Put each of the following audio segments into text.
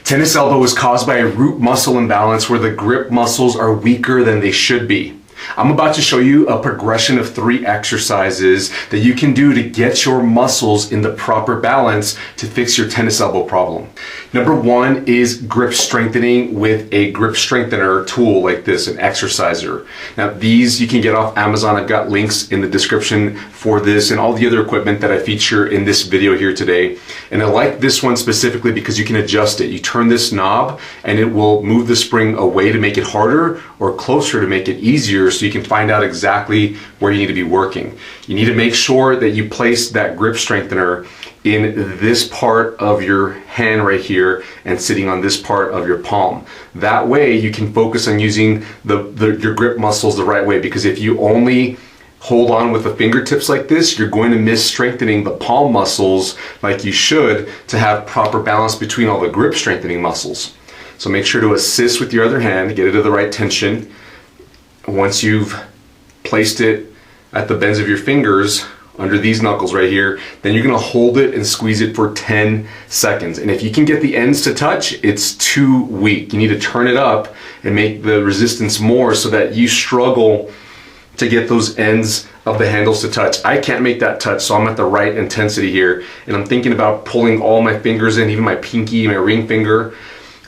Tennis elbow is caused by a root muscle imbalance where the grip muscles are weaker than they should be. I'm about to show you a progression of 3 exercises that you can do to get your muscles in the proper balance to fix your tennis elbow problem. Number 1 is grip strengthening with a grip strengthener tool like this, an exerciser. Now these you can get off Amazon. I've got links in the description for this and all the other equipment that I feature in this video here today. And I like this one specifically because you can adjust it. You turn this knob and it will move the spring away to make it harder or closer to make it easier, so you can find out exactly where you need to be working. You need to make sure that you place that grip strengthener in this part of your hand right here and sitting on this part of your palm. That way you can focus on using your grip muscles the right way, because if you only hold on with the fingertips like this, you're going to miss strengthening the palm muscles like you should to have proper balance between all the grip strengthening muscles. So make sure to assist with your other hand, get it to the right tension. Once you've placed it at the bends of your fingers under these knuckles right here, then you're gonna hold it and squeeze it for 10 seconds. And if you can get the ends to touch, it's too weak. You need to turn it up and make the resistance more so that you struggle to get those ends of the handles to touch. I can't make that touch, so I'm at the right intensity here. And I'm thinking about pulling all my fingers in, even my pinky, my ring finger.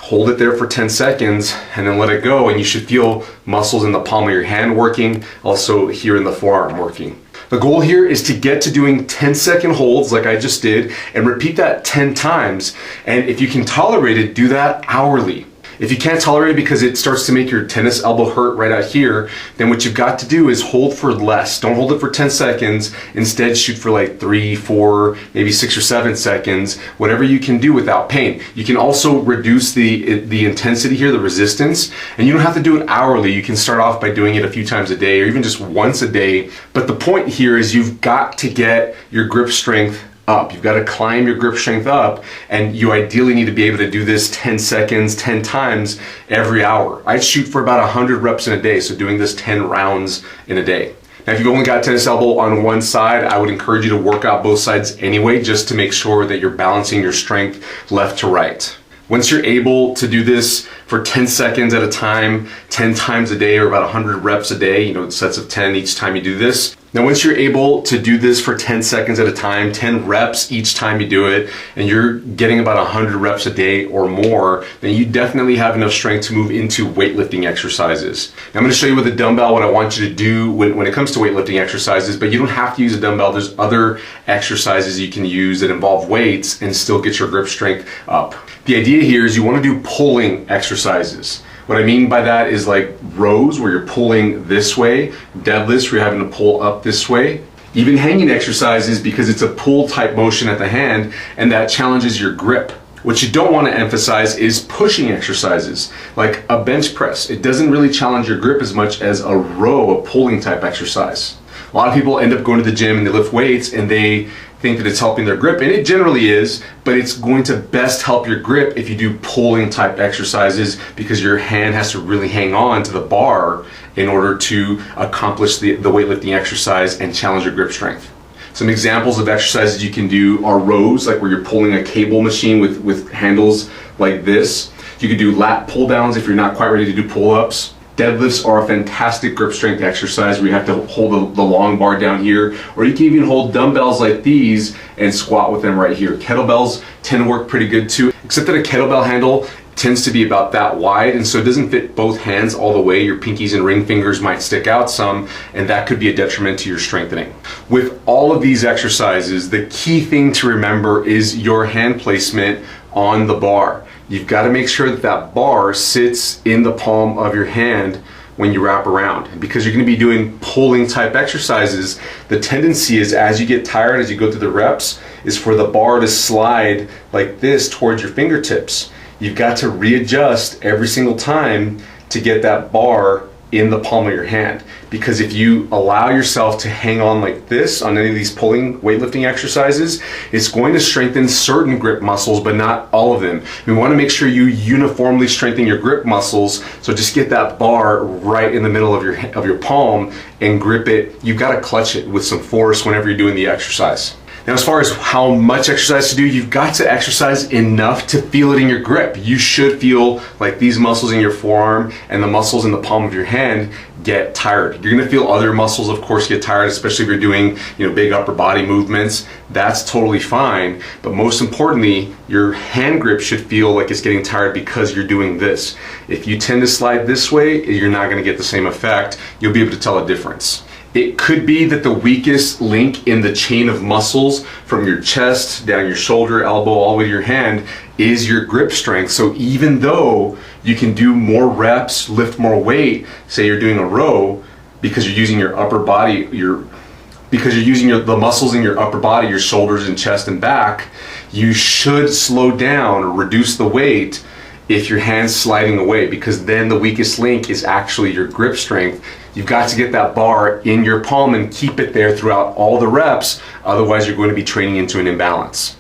Hold it there for 10 seconds and then let it go, and you should feel muscles in the palm of your hand working, also here in the forearm working. The goal here is to get to doing 10-second holds like I just did and repeat that 10 times. And if you can tolerate it, do that hourly. If you can't tolerate it because it starts to make your tennis elbow hurt right out here, then what you've got to do is hold for less. Don't hold it for 10 seconds. Instead, shoot for like 3, 4, maybe 6 or 7 seconds, whatever you can do without pain. You can also reduce the intensity here, the resistance, and you don't have to do it hourly. You can start off by doing it a few times a day or even just once a day. But the point here is you've got to get your grip strength up. You've got to climb your grip strength up, and you ideally need to be able to do this 10 seconds, 10 times every hour. I shoot for about 100 reps in a day, so doing this 10 rounds in a day. Now, if you've only got tennis elbow on one side, I would encourage you to work out both sides anyway, just to make sure that you're balancing your strength left to right. Once you're able to do this for 10 seconds at a time, 10 times a day, or about 100 reps a day, sets of 10 each time you do this. Now, once you're able to do this for 10 seconds at a time, 10 reps each time you do it, and you're getting about 100 reps a day or more, then you definitely have enough strength to move into weightlifting exercises. Now, I'm going to show you with a dumbbell what I want you to do when it comes to weightlifting exercises, but you don't have to use a dumbbell. There's other exercises you can use that involve weights and still get your grip strength up. The idea here is you want to do pulling exercises. What I mean by that is like rows where you're pulling this way, deadlifts where you're having to pull up this way, even hanging exercises because it's a pull type motion at the hand and that challenges your grip. What you don't want to emphasize is pushing exercises like a bench press. It doesn't really challenge your grip as much as a row, a pulling type exercise. A lot of people end up going to the gym and they lift weights and they think that it's helping their grip, and it generally is, but it's going to best help your grip if you do pulling type exercises, because your hand has to really hang on to the bar in order to accomplish the weightlifting exercise and challenge your grip strength. Some examples of exercises you can do are rows, like where you're pulling a cable machine with handles like this. You could do lat pull downs if you're not quite ready to do pull-ups. Deadlifts are a fantastic grip strength exercise where you have to hold the long bar down here, or you can even hold dumbbells like these and squat with them right here. Kettlebells tend to work pretty good too, except that a kettlebell handle tends to be about that wide, and so it doesn't fit both hands all the way. Your pinkies and ring fingers might stick out some, and that could be a detriment to your strengthening. With all of these exercises, the key thing to remember is your hand placement on the bar. You've got to make sure that that bar sits in the palm of your hand when you wrap around. And because you're going to be doing pulling type exercises, the tendency is as you get tired, as you go through the reps, is for the bar to slide like this towards your fingertips. You've got to readjust every single time to get that bar in the palm of your hand, because if you allow yourself to hang on like this on any of these pulling weightlifting exercises, it's going to strengthen certain grip muscles but not all of them. We want to make sure you uniformly strengthen your grip muscles, so just get that bar right in the middle of your palm and grip it. You've got to clutch it with some force whenever you're doing the exercise. Now, as far as how much exercise to do, you've got to exercise enough to feel it in your grip. You should feel like these muscles in your forearm and the muscles in the palm of your hand get tired. You're gonna feel other muscles, of course, get tired, especially if you're doing, big upper body movements. That's totally fine. But most importantly, your hand grip should feel like it's getting tired because you're doing this. If you tend to slide this way, you're not gonna get the same effect. You'll be able to tell a difference. It could be that the weakest link in the chain of muscles from your chest, down your shoulder, elbow, all the way to your hand is your grip strength. So even though you can do more reps, lift more weight, say you're doing a row, because you're using your upper body, the muscles in your upper body, your shoulders and chest and back, you should slow down or reduce the weight if your hand's sliding away, because then the weakest link is actually your grip strength. You've got to get that bar in your palm and keep it there throughout all the reps, otherwise you're going to be training into an imbalance.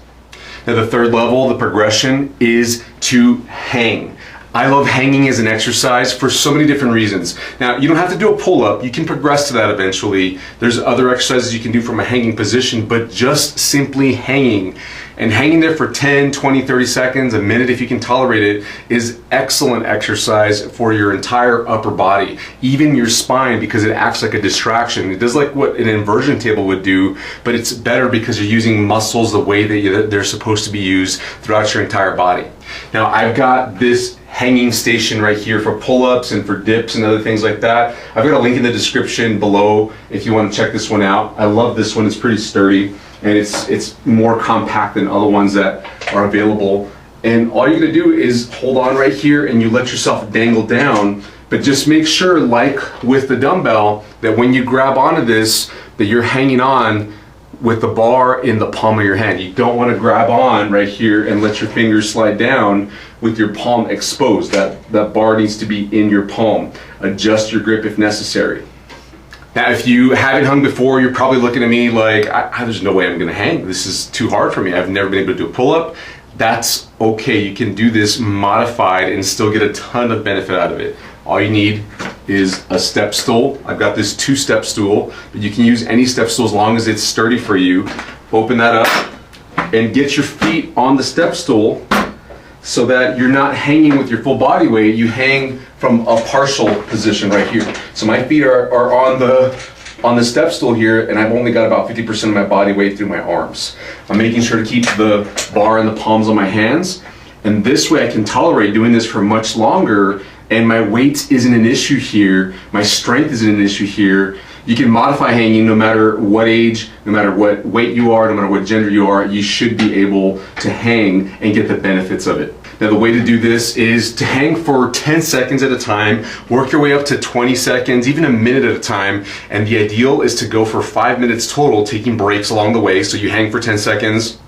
Now the third level, the progression, is to hang. I love hanging as an exercise for so many different reasons. Now, you don't have to do a pull-up. You can progress to that eventually. There's other exercises you can do from a hanging position, but just simply hanging and hanging there for 10, 20, 30 seconds, a minute if you can tolerate it, is excellent exercise for your entire upper body, even your spine, because it acts like a distraction. It does like what an inversion table would do, but it's better because you're using muscles the way that they're supposed to be used throughout your entire body. Now, I've got this hanging station right here for pull-ups and for dips and other things like that. I've got a link in the description below if you want to check this one out. I love this one. It's pretty sturdy, and it's more compact than other ones that are available. And all you're gonna do is hold on right here and you let yourself dangle down, but just make sure, like with the dumbbell, that when you grab onto this, that you're hanging on with the bar in the palm of your hand. You don't want to grab on right here and let your fingers slide down with your palm exposed. That bar needs to be in your palm. Adjust your grip if necessary. Now, if you haven't hung before, you're probably looking at me like, there's no way I'm gonna hang. This is too hard for me. I've never been able to do a pull-up. That's okay. You can do this modified and still get a ton of benefit out of it. All you need is a step stool. I've got this 2-step stool, but you can use any step stool as long as it's sturdy for you. Open that up and get your feet on the step stool so that you're not hanging with your full body weight. You hang from a partial position right here. So my feet are on the step stool here, and I've only got about 50% of my body weight through my arms. I'm making sure to keep the bar in the palms of my hands, and this way I can tolerate doing this for much longer, and my weight isn't an issue here, my strength isn't an issue here. You can modify hanging no matter what age, no matter what weight you are, no matter what gender you are. You should be able to hang and get the benefits of it. Now, the way to do this is to hang for 10 seconds at a time, work your way up to 20 seconds, even a minute at a time, and the ideal is to go for 5 minutes total, taking breaks along the way. So you hang for 10 seconds,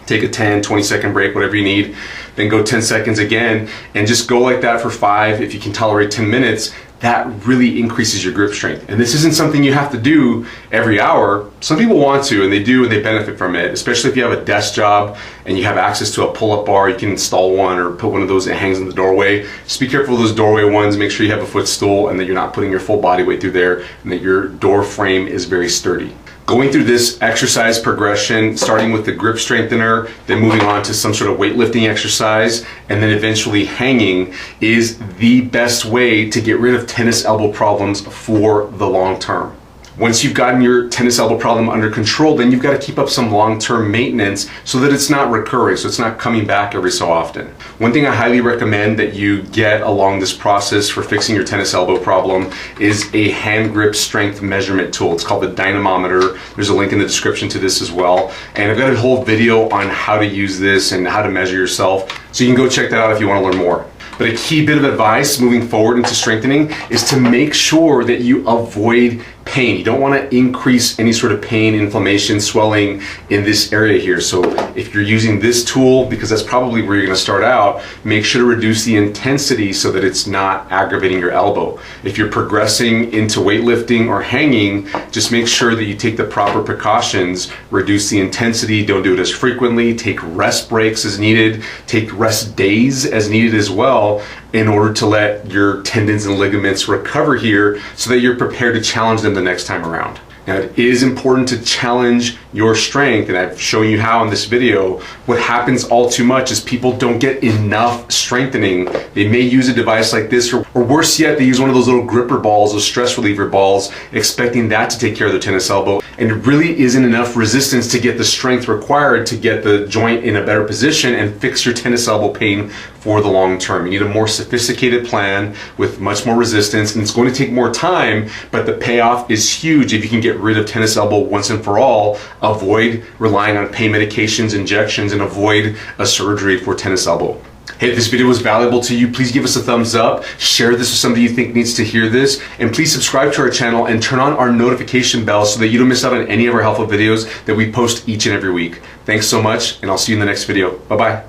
take a 10, 20-second break, whatever you need, then go 10 seconds again, and just go like that for 5. If you can tolerate 10 minutes, that really increases your grip strength. And this isn't something you have to do every hour. Some people want to, and they do, and they benefit from it, especially if you have a desk job and you have access to a pull-up bar. You can install one or put one of those that hangs in the doorway. Just be careful of those doorway ones. Make sure you have a footstool and that you're not putting your full body weight through there, and that your door frame is very sturdy. Going through this exercise progression, starting with the grip strengthener, then moving on to some sort of weightlifting exercise, and then eventually hanging, is the best way to get rid of tennis elbow problems for the long term. Once you've gotten your tennis elbow problem under control, then you've got to keep up some long-term maintenance so that it's not recurring, so it's not coming back every so often. One thing I highly recommend that you get along this process for fixing your tennis elbow problem is a hand grip strength measurement tool. It's called the dynamometer. There's a link in the description to this as well. And I've got a whole video on how to use this and how to measure yourself, so you can go check that out if you want to learn more. But a key bit of advice moving forward into strengthening is to make sure that you avoid pain. You don't want to increase any sort of pain, inflammation, swelling in this area here. So if you're using this tool, because that's probably where you're going to start out, make sure to reduce the intensity so that it's not aggravating your elbow. If you're progressing into weightlifting or hanging, just make sure that you take the proper precautions, reduce the intensity, don't do it as frequently, take rest breaks as needed, take rest days as needed as well, in order to let your tendons and ligaments recover here so that you're prepared to challenge them the next time around. Now, it is important to challenge your strength, and I've shown you how in this video, what happens all too much is people don't get enough strengthening. They may use a device like this, or worse yet, they use one of those little gripper balls, those stress reliever balls, expecting that to take care of their tennis elbow. And it really isn't enough resistance to get the strength required to get the joint in a better position and fix your tennis elbow pain for the long term. You need a more sophisticated plan with much more resistance, and it's going to take more time, but the payoff is huge if you can get rid of tennis elbow once and for all, avoid relying on pain medications, injections, and avoid a surgery for tennis elbow. Hey, if this video was valuable to you, please give us a thumbs up, share this with somebody you think needs to hear this, and please subscribe to our channel and turn on our notification bell so that you don't miss out on any of our helpful videos that we post each and every week. Thanks so much, and I'll see you in the next video. Bye-bye.